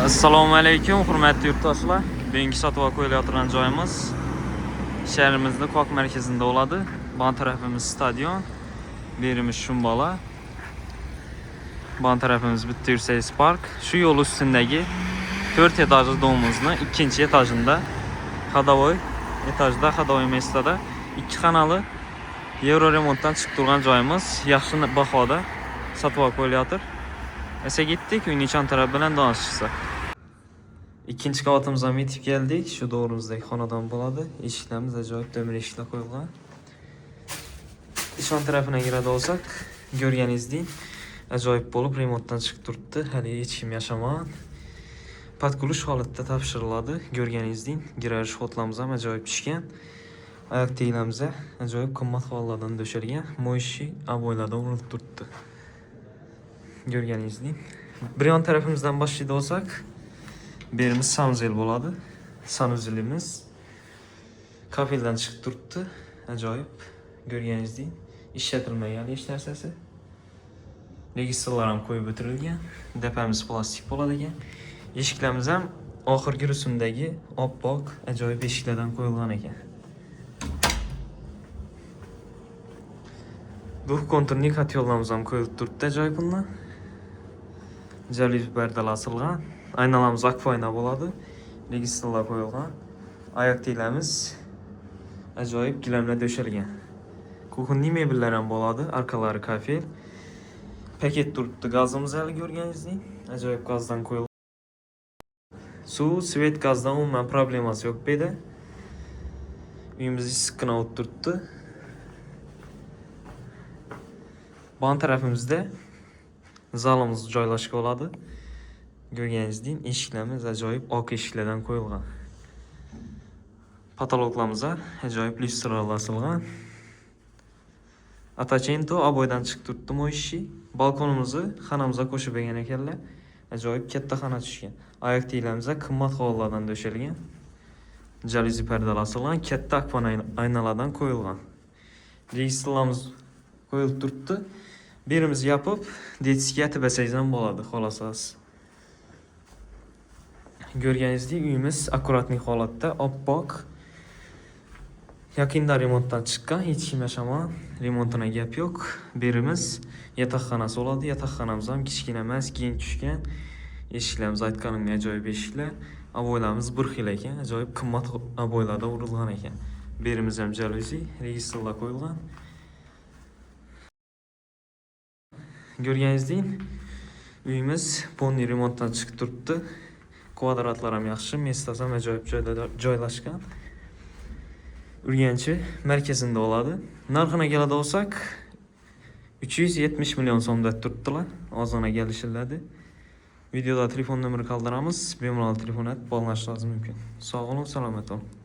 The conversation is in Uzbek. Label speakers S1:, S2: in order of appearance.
S1: Assalomu alaykum, hurmatli yurtdoshlar. Bugungi sotib qo'yilayotgan joyimiz shahrimizning Qoq markazida bo'ladi. Bon tarafimiz stadion, berimiz Shumbola. Bon tarafimiz bitta yursangiz park. Shu yo'l ustundagi 4 etajli domimizning 2-etajida, Xadovoy etajda, Xadovoy mestada 2 xonali Euro remontdan chiqib turgan joyimiz yaxshi bahoda sotib qo'yilayotir. Esa gittik, uyning chan taraf bilan danışırsak. İkinci qavatimizdan yetib keldik. Shu doğrumuzdagi xonadon bo'ladi. Eshiklarimiz ajoyib temir eshiklar qo'yilgan. Ishon tarafidan kiradi olsak, ko'rganingizdek, ajoyib bo'lib remontdan chiqib turibdi. Hali hech kim yashamagan. Patkulush holatda topshiriladi. Ko'rganingizdek, garaj xotlarimiz ham ajoyib tushgan. Oyoq teglarimiz ajoyib qimmat hollardan döşelgan. Mo'yshi aboylardan urilib turibdi. Görgəninizdir. Bir yan tarafımızdan başlaydı olsak, birimiz sanuzel bo'ladi. Sanuzelimiz kafildan chiqib turibdi. Ajoyib. Görgəninizdir. İşletilmagan ish narsasi. Registrlar ham qo'yib o'tirilgan. Depamiz plastik bo'ladi ekan. Eshiklarimiz ham oxirgi rusumdagi oppoq ajoyib eshiklardan qo'yilgan ekan. Bu konturli xat yo'llarimiz ham qo'yilib turibdi ajoyib bundan. Jaluzi perdelar asılgan. Aynalarımız akfayna bo'ladi. Registrlar qo'yilgan. Oyoq teglarimiz ajoyib gilamlar döşelgan. Kuxunli mebellar ham bo'ladi. Arkalari kafel. Paket turibdi. Gazimiz hali ko'rganingizdek. Ajoyib gazdan qo'yilgan. Suv, svet, gazdan umuman problemasi yo'q bu yerda. Uyimiz issiqqina o'tib turibdi. Bon tarafimizda zalimiz joylashgan bo'ladi. Ko'rganingizdek, eshiklarimiz ajoyib oq eshiklardan qo'yilgan. Patologlarimiz ajoyib lyustralar asilgan. Atachento aboydan chiqib turibdi mo'yshi. Balkonimizni xonamizga qo'shib bergan ekanlar. Ajoyib katta xona tushgan. Oyoq teglarimiz qimmat hollardan döşelgan. Jaluzi perdelar asilgan, katta akfon aynalardan qo'yilgan. Registrlarimiz qo'yilib turibdi. Birimiz yapıp detskiga yatib olsangiz ham bo'ladi, xohlasangiz. Ko'rganingizdek, uyimiz akkuratli holatda, oppoq. Yaqinda remontdan chiqqan, hech kim yashamagan. Remontdan gap yo'q. Birimiz yotoqxonasi bo'ladi. Yotoqxonamiz ham kichkina emas, keng tushgan. Eshiklarimiz aytganimdek ajoyib eshiklar. Aboylarimiz bir xil ekan, ajoyib qimmat aboylarda urilgan ekan. Birimiz ham jaluzi, registrlar qo'yilgan. Ko'rganingizdek, uyimiz ponni remontdan chiqib turibdi. Kvadratlar ham yaxshi, mestasi ham ajoyib joyda joylashgan. Urganchi markazida bo'ladi. Narxini keladi olsak, 370 million so'mda turibdilar. Ozgina kelishiladi. Videoda telefon nomeri qoldiramiz. Bemalol telefon et, bog'lanishingiz mumkin. Sog' bo'ling, salomat bo'ling.